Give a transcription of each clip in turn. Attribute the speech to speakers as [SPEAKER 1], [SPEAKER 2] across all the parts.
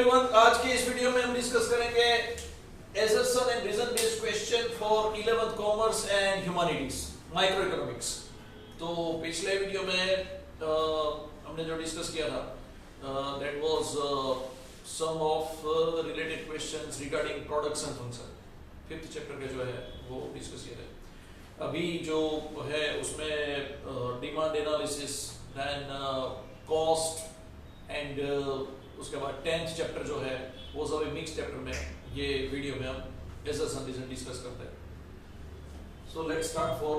[SPEAKER 1] Everyone, आज के इस वीडियो में हम डिस्कस करेंगे assertion and reason based question for 11th commerce and humanities micro economics. तो पिछले वीडियो में हमने जो डिस्कस किया था that was some of related questions regarding products and function. 5th chapter के जो है वो डिस्कस किए थे। अभी जो है उसमें demand analysis, then cost and उसके बाद 10th चैप्टर जो है वो सब मिक्स चैप्टर में ये वीडियो में हम assertion reason डिस्कस करते हैं। So let's start for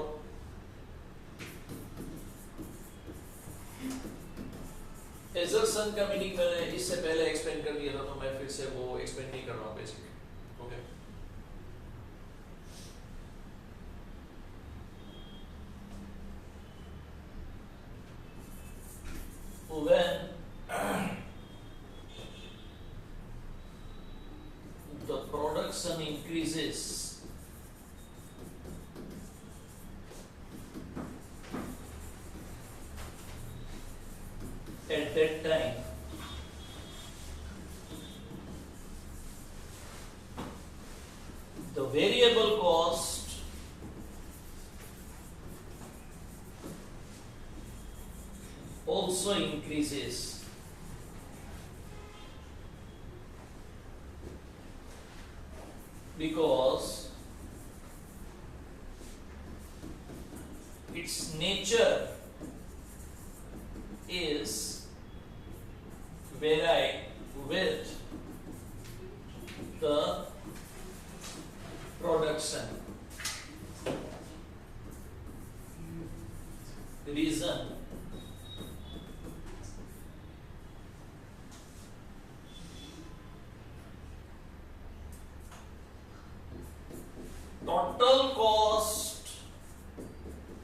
[SPEAKER 1] assertion का मीनिंग मैंने इससे पहले एक्सप्लेन कर दिया था, तो मैं फिर से वो एक्सप्लेन नहीं कर रहा हूँ basically. Okay, when the production increases at that time the variable cost also increases because its nature is varied with the production. Reason total cost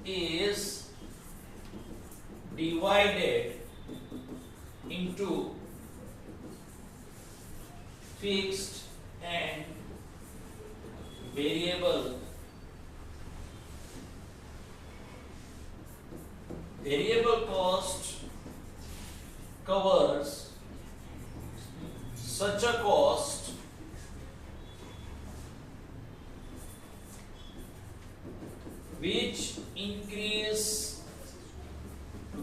[SPEAKER 1] is divided into fixed and variable. Variable cost covers such a cost which increase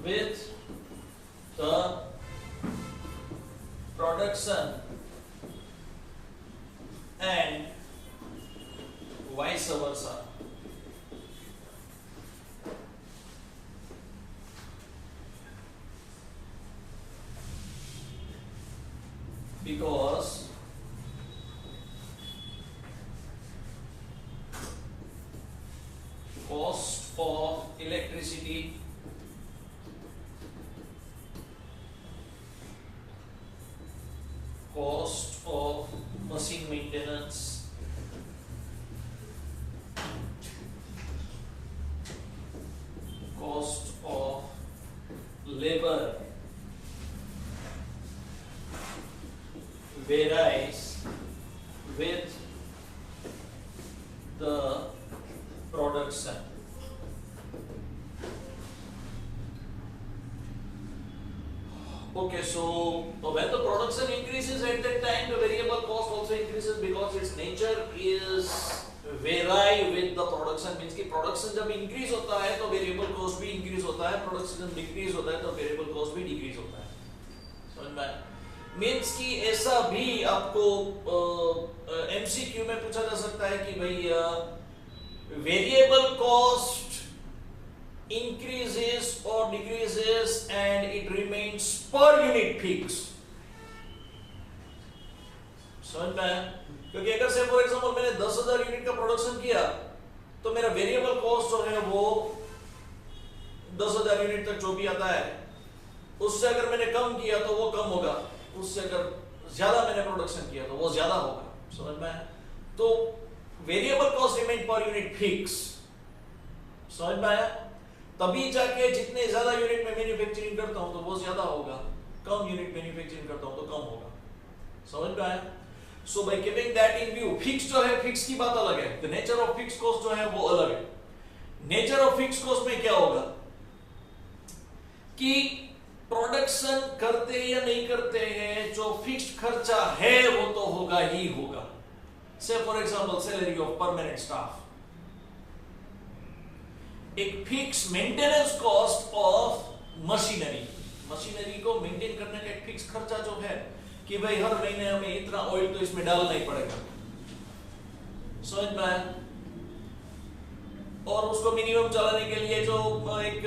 [SPEAKER 1] with the production and vice versa. Because cost of electricity, cost of machine maintenance, cost of labor varies with the production. Okay, so when the production increases at that time, the variable cost also increases because its nature is vary with the production. Means कि production जब increase होता है तो variable cost भी increase होता है, production जब decrease होता है तो variable cost भी decrease होता है। समझ में आया? मीन्स कि ऐसा भी आपको MCQ में पूछा जा सकता है कि भाई variable cost increases or decreases and it remains per unit fixed. समझ में आया? क्योंकि अगर से फॉर एग्जांपल मैंने 10,000 यूनिट का प्रोडक्शन किया तो मेरा वेरिएबल कॉस्ट जो है वो 10,000 यूनिट तक जो भी आता है उससे अगर मैंने कम किया तो वो कम होगा, उससे अगर ज्यादा मैंने प्रोडक्शन किया तो वो ज्यादा होगा। समझ में आया? तो variable cost remain per unit fix. समझ में आया? तभी जाके जितने ज्यादा यूनिट में मैन्युफैक्चरिंग करता हूं तो वो ज्यादा होगा, कम यूनिट मैन्युफैक्चरिंग करता हूं तो कम होगा। समझ में आया? So by keeping that in view, fix जो है, फिक्स की बात अलग है, the nature of fix cost जो है वो अलग है। नेचर ऑफ फिक्स कॉस्ट में क्या होगा कि प्रोडक्शन करते या नहीं करते हैं, जो फिक्स्ड खर्चा है वो तो होगा ही होगा. Say for example salary of permanent staff, एक fix maintenance cost of machinery को मेंटेन करने का एक फिक्स खर्चा जो है कि भाई हर महीने हमें इतना ऑयल तो इसमें डालना ही पड़ेगा, समझ में आया. और उसको मिनिमम चलाने के लिए जो एक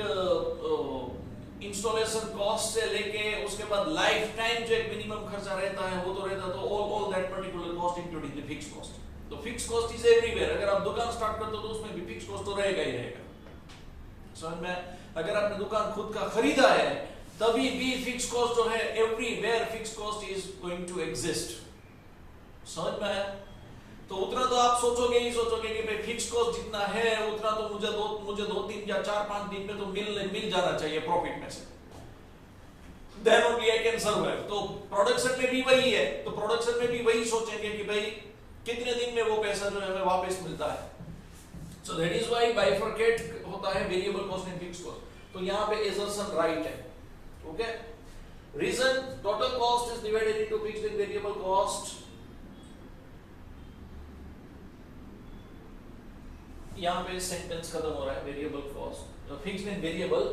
[SPEAKER 1] इंस्टॉलेशन कॉस्ट से लेके उसके बाद लाइफ टाइम जो एक मिनिमम खर्चा रहता है वो तो रहता, तो all that particular cost including the fixed cost. तो फिक्स्ड कॉस्ट इज एवरीवेयर. अगर आप दुकान स्टार्ट करते हो तो उसमें भी फिक्स्ड कॉस्ट तो रहेगा ही रहेगा, समझ में. अगर आपने दुकान खुद का खरीदा है तभी भी फिक्स्ड कॉस्ट जो है everywhere fixed cost is going to exist, समझ में आया. तो उतना तो आप सोचोगे कि भाई फिक्स्ड कॉस्ट जितना है उतना तो मुझे दो तीन या 4-5 दिन में तो मिल जाना चाहिए प्रॉफिट में से, then only I can survive. तो प्रोडक्शन में भी वही है, तो प्रोडक्शन में भी वही सोचेंगे कि भाई कितने दिन में वो पैसा जो है हमें वापस मिलता है. So that is why bifurcate होता है variable cost and fixed cost. तो यहां पे assertion राइट है. Okay, reason total cost is divided into fixed and variable cost. यहां पे सेंटेंस खत्म हो रहा है. Variable cost, fixed and variable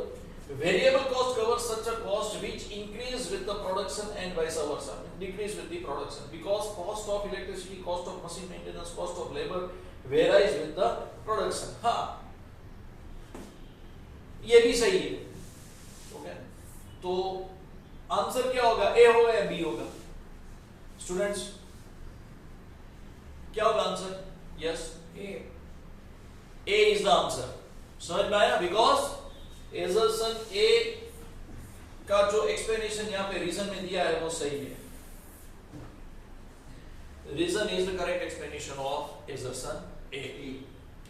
[SPEAKER 1] cost covers such a cost which increase with the production and vice versa, decrease with the production, because cost of electricity, cost of machine maintenance, cost of labor varies with the production. हाँ, ये भी सही है. Okay, तो answer क्या होगा, ए होगा या बी होगा स्टूडेंट्स? क्या होगा answer? Yes, A is the answer. समझ में आया? बिकॉज assertion A का जो एक्सप्लेनेशन यहाँ पे रीजन में दिया है वो सही है. Reason is the correct explanation of assertion A.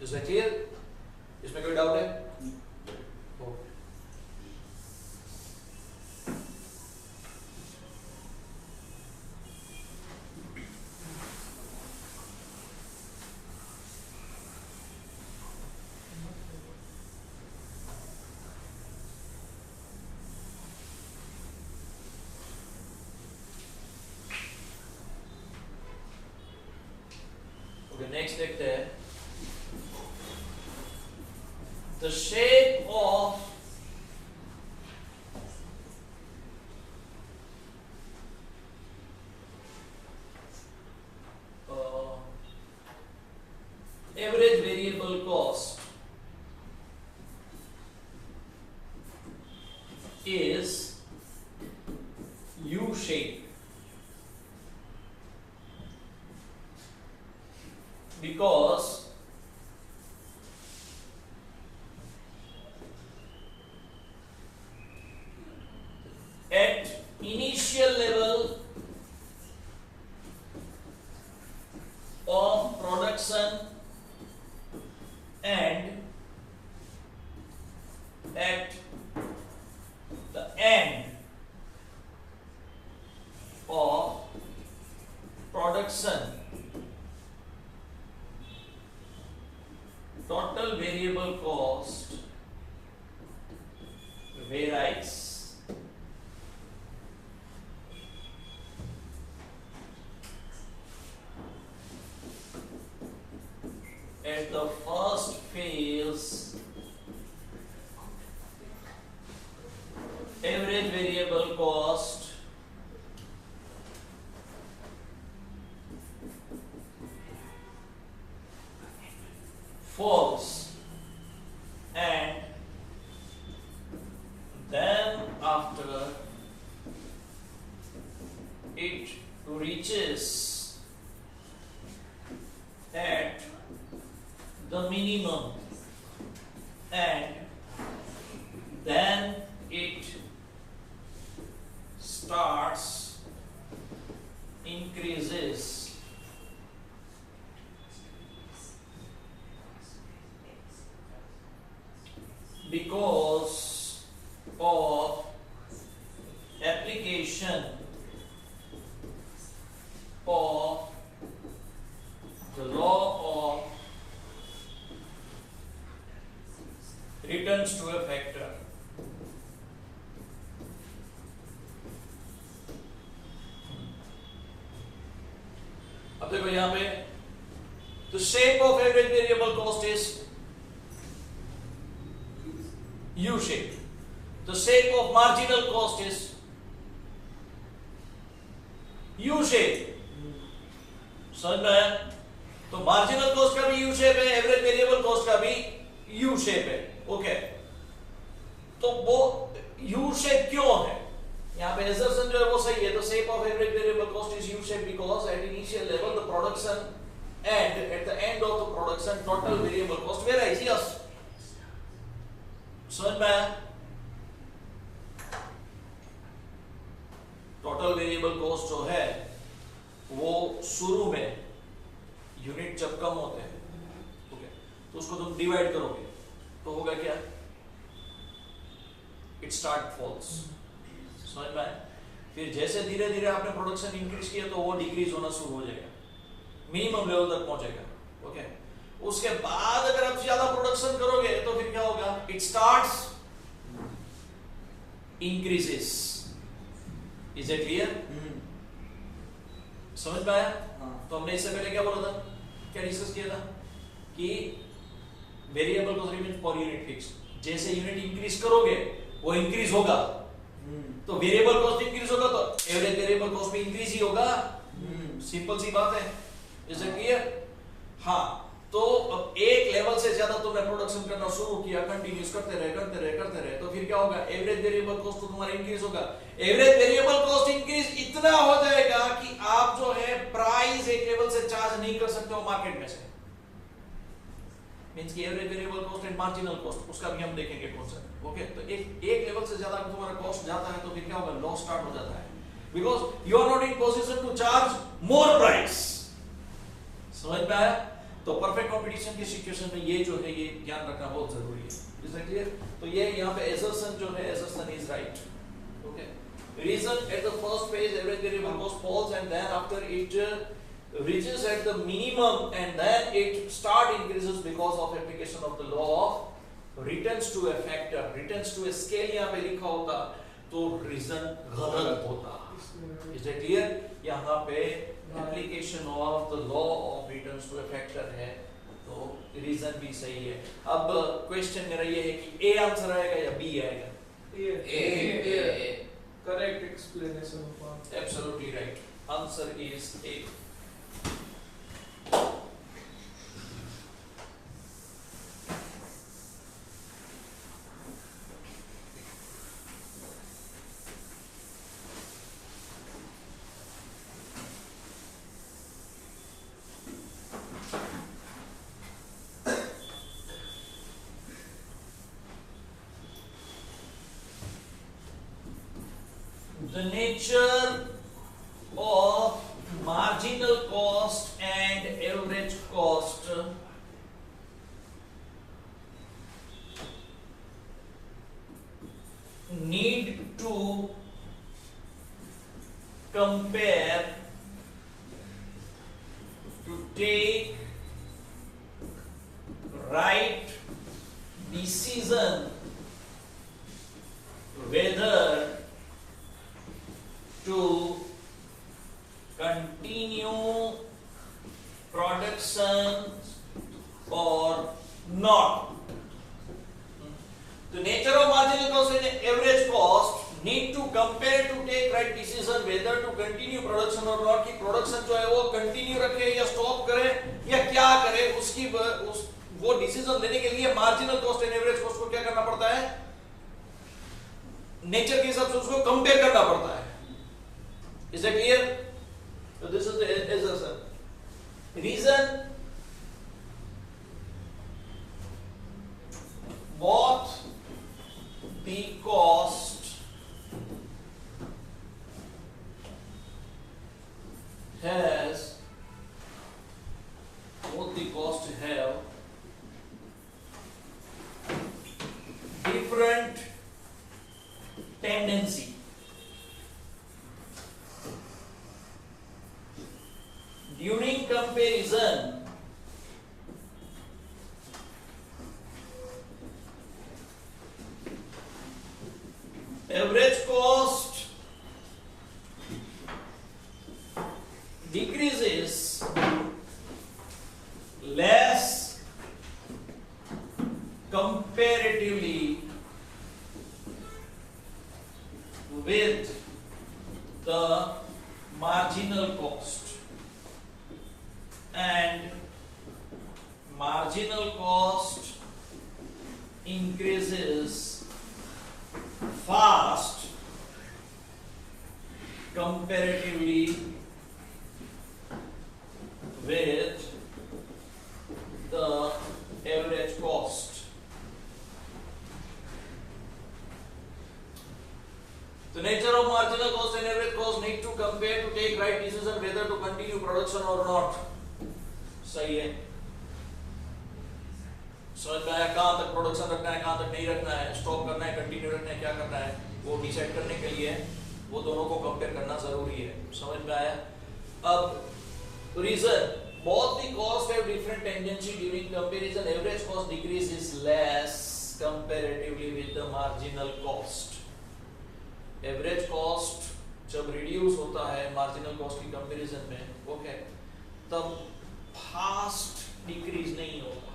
[SPEAKER 1] Is that clear? इसमें कोई डाउट है? नेक्स्ट देखते हैं. The shape of average variable cost is U shape. Because at initial level of production and at the end of production, total variable cost varies. At the first phase, average variable cost falls, and then after it reaches at the minimum, and then it starts increases because of application of the law of returns to a factor. अब देखो यहां पे the shape of average variable cost is U shape. The shape of marginal cost is U shape. समझ में आया? तो marginal cost का भी U shape है, एवरेज वेरिएबल कॉस्ट का भी U shape है. ओके, तो वो U shape क्यों है? यहाँ पे assertion जो है वो सही है. The shape of average variable cost is U shape because at initial level the production and at the end of the production total variable cost varies. Yes, समझ में आया? टोटल वेरिएबल कॉस्ट जो है वो शुरू में यूनिट जब कम होते हैं, ओके, तो उसको तुम डिवाइड करोगे तो होगा क्या? It start falls. समझ में आया? फिर जैसे धीरे धीरे आपने प्रोडक्शन इंक्रीज किया तो वो डिक्रीज होना शुरू हो जाएगा, मिनिमम लेवल तक पहुंचेगा. ओके, उसके बाद अगर आप ज्यादा प्रोडक्शन करोगे तो फिर क्या होगा? It starts increases. Is it clear? समझ में आया? तो हमने इससे पहले क्या बोला था, क्या डिस्कस किया था कि variable cost remains per unit fix. जैसे यूनिट इंक्रीज करोगे वो इंक्रीज होगा, तो वेरिएबल कॉस्ट इंक्रीज होगा तो एवरेज वेरिएबल कॉस्ट भी इंक्रीज ही होगा. सिंपल सी बात है. Is it clear? हाँ, तो अब एक लेवल से ज्यादा तुमने प्रोडक्शन करना शुरू किया, कंटिन्यूस करते रहे तो फिर क्या होगा? एवरेज वेरिएबल कॉस्ट तो तुम्हारा इंक्रीज होगा. एवरेज वेरिएबल कॉस्ट इंक्रीज इतना हो जाएगा कि आप जो है प्राइस एक लेवल से चार्ज नहीं कर सकते हो मार्केट में से. मींस कि average variable cost and marginal cost, उसका भी हम देखेंगे कौन सा. ओके, तो एक लेवल से ज्यादा तुम्हारा कॉस्ट जाता है तो फिर क्या होगा? लॉस स्टार्ट हो जाता है, because you are not in position to charge more price. समझ में आया? तो परफेक्ट कंपटीशन की सिचुएशन में ये जो है ये ध्यान रखना बहुत जरूरी है. Is it clear? तो ये यहाँ पे assertion जो है, assertion is right. Okay. Reason at the first phase average variable cost falls and then after it reaches at the minimum and then it start increases because of application of the law of returns to a factor, returns to a scale यहाँ पे लिखा होता तो reason गलत होता. Is it clear? यहाँ पे application of the law of returns to a factor है तो रीजन भी सही है. अब क्वेश्चन मेरा ये है कि ए आंसर आएगा या बी आएगा? A.
[SPEAKER 2] Correct explanation of
[SPEAKER 1] absolutely right. Answer is A. The nature of marginal cost and average cost need to compare to take right decision whether to continue production or not. The nature of marginal cost and average cost need to compare to take right decision whether to continue production or not. कि production जो है वो continue रखे या stop करे या क्या करे, उसकी वो decision लेने के लिए marginal cost and average cost को क्या करना पड़ता है? नेचर के हिसाब से उसको कंपेयर करना पड़ता है. Is that clear? So this is the assertion. Reason both the cost have different tendency. During comparison, average cost decreases the marginal cost, and marginal cost increases fast comparatively with the average cost. The nature of marginal cost and average cost need to compare to take right decision whether to continue production or not. सही है, समझ में आया? कहाँ तक production रखना है, कहाँ तक नहीं रखना है, स्टॉप करना है, कंटिन्यू रखना है, क्या करना है, वो डिसाइड करने के लिए वो दोनों को कंपेयर करना जरूरी है। समझ में आया? अब reason, both the cost have different tendency during comparison. Average cost decrease is less comparatively with the marginal cost. Average cost जब रिड्यूस होता है मार्जिनल कॉस्ट की कंपैरिजन में, ओके, तब फास्ट डिक्रीज नहीं होगा।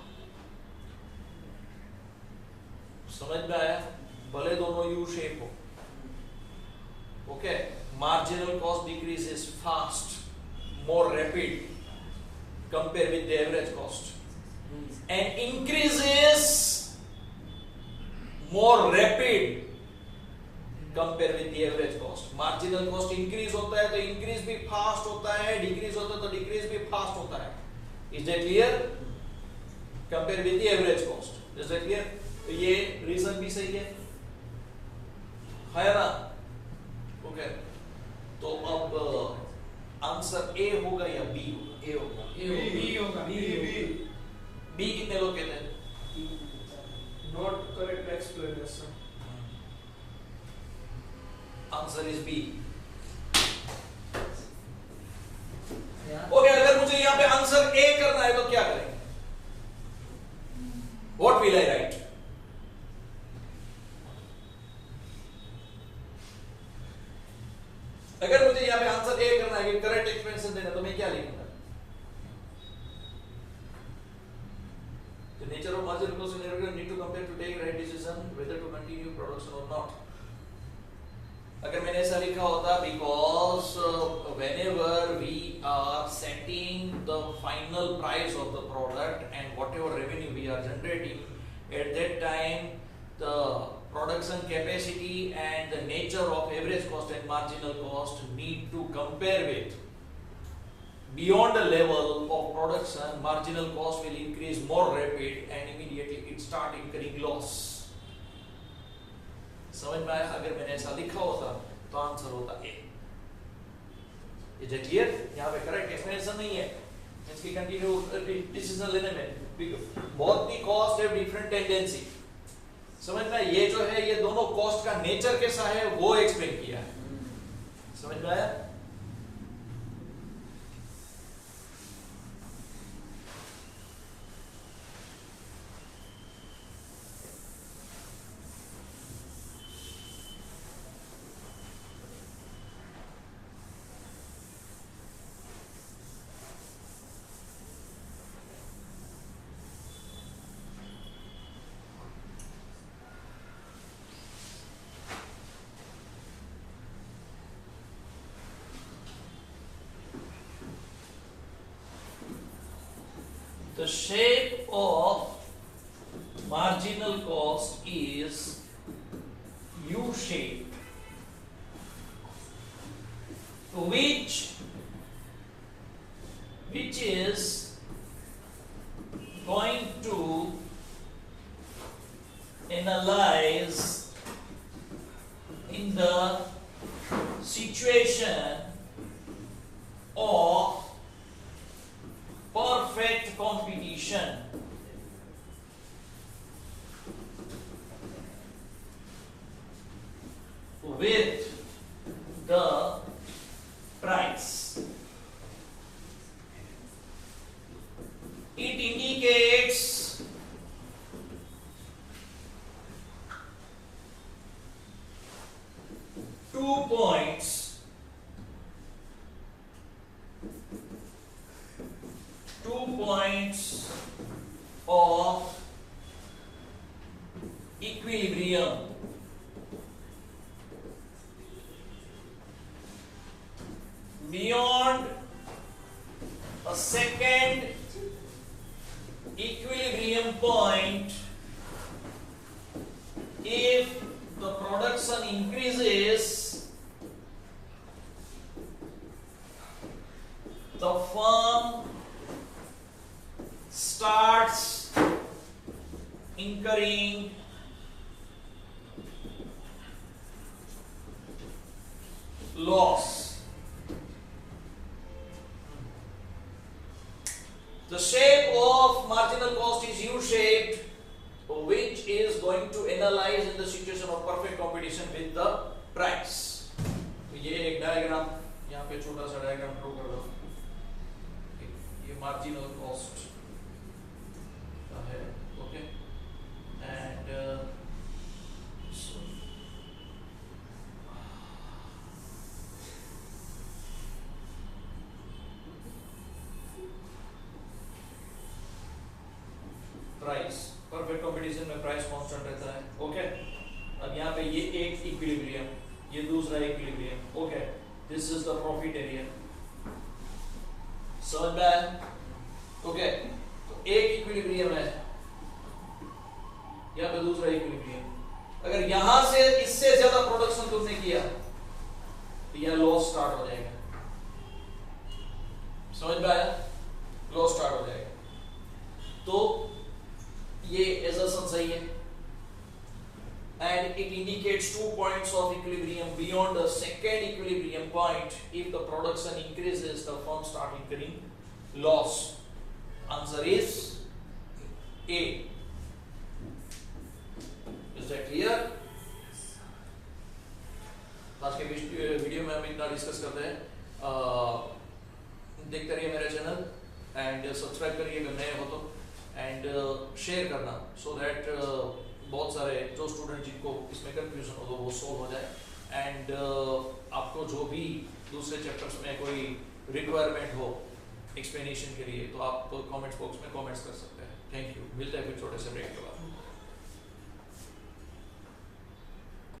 [SPEAKER 1] समझ में आया? भले दोनों यू शेप हो, okay, marginal cost decrease is fast, more rapid compared with the average cost, and increases more rapid compared with the average cost. Marginal cost increase होता है तो increase भी fast होता है, decrease होता है तो decrease भी fast होता है। Is that clear? Compared with the average cost. Is that clear? तो ये रीजन भी सही है ना? ओके, तो अब आंसर ए होगा या बी होगा? ए होगा।
[SPEAKER 2] बी होगा।
[SPEAKER 1] बी कितने लोग कहते हैं?
[SPEAKER 2] Not correct explanation.
[SPEAKER 1] Answer is B. Okay, अगर मुझे यहां पे आंसर ए करना है तो क्या करेंगे? What will I right? अगर मुझे यहां पे आंसर ए करना है कि करेक्ट एक्सप्लेनेशन देना, तो मैं क्या लिखूंगा? The nature of marginal cost and average need to compare to take right decision whether to continue production or not. अगर मैंने ऐसा लिखा होता, because whenever we are setting the final price of the product and whatever revenue we are generating, at that time the production capacity and the nature of average cost and marginal cost need to compare with. Beyond the level of production, marginal cost will increase more rapid and immediately it start incurring loss. समझ में आया? अगर मैंने ऐसा लिखा होता तो answer होता ए। Is it clear? यहाँ पे करेक्ट एक्सप्लेनेशन नहीं है, इसकी कंटिन्यू डिसीजन लेने में बहुत ही कॉस्ट है डिफरेंट टेंडेंसी। समझ में? ये जो है ये दोनों कॉस्ट का नेचर कैसा है वो एक्सप्लेन किया है। समझ में आया? The shape of marginal cost is U shape, which is going to analyze in the situation of perfect competition with the price. It indicates two points of equilibrium. beyond a second equilibrium point if the production increases, the firm starts incurring loss. The shape of marginal cost is U-shaped, which is going to analyze in the situation of perfect competition with the price. तो ये एक diagram यहाँ पे छोटा सा diagram draw कर दो. ये marginal cost का है, okay? And so price perfect competition में प्राइस कांस्टेंट रहता है. ओके, अब यहाँ पे ये एक इक्विलिब्रियम, ये दूसरा equilibrium. Okay, this is the profit area. समझ में आया? ओके, तो एक इक्विलिब्रियम है, यहाँ पे दूसरा इक्विलिब्रियम. अगर यहां से इससे ज्यादा प्रोडक्शन तुमने किया तो यह लॉस स्टार्ट हो जाएगा. समझ में आया? लॉस स्टार्ट हो जाएगा. तो ये assertion सही है, and it indicates 2 points of equilibrium beyond the second equilibrium point. If the production increases, the firm start incurring loss. Answer is A. Is that clear? आज के वीडियो में हम इतना डिस्कस करते हैं. देखते रहिए मेरा चैनल एंड सब्सक्राइब करिए अगर नए हो तो, एंड शेयर करना सो दैट बहुत सारे जो स्टूडेंट जिनको इसमें कंफ्यूजन हो तो वो सॉल्व हो जाए. एंड आपको जो भी दूसरे चैप्टर्स में कोई रिक्वायरमेंट हो एक्सप्लेनेशन के लिए तो आप कमेंट्स बॉक्स में कमेंट्स कर सकते हैं. Thank you. मिलते हैं फिर छोटे से ब्रेक के बाद.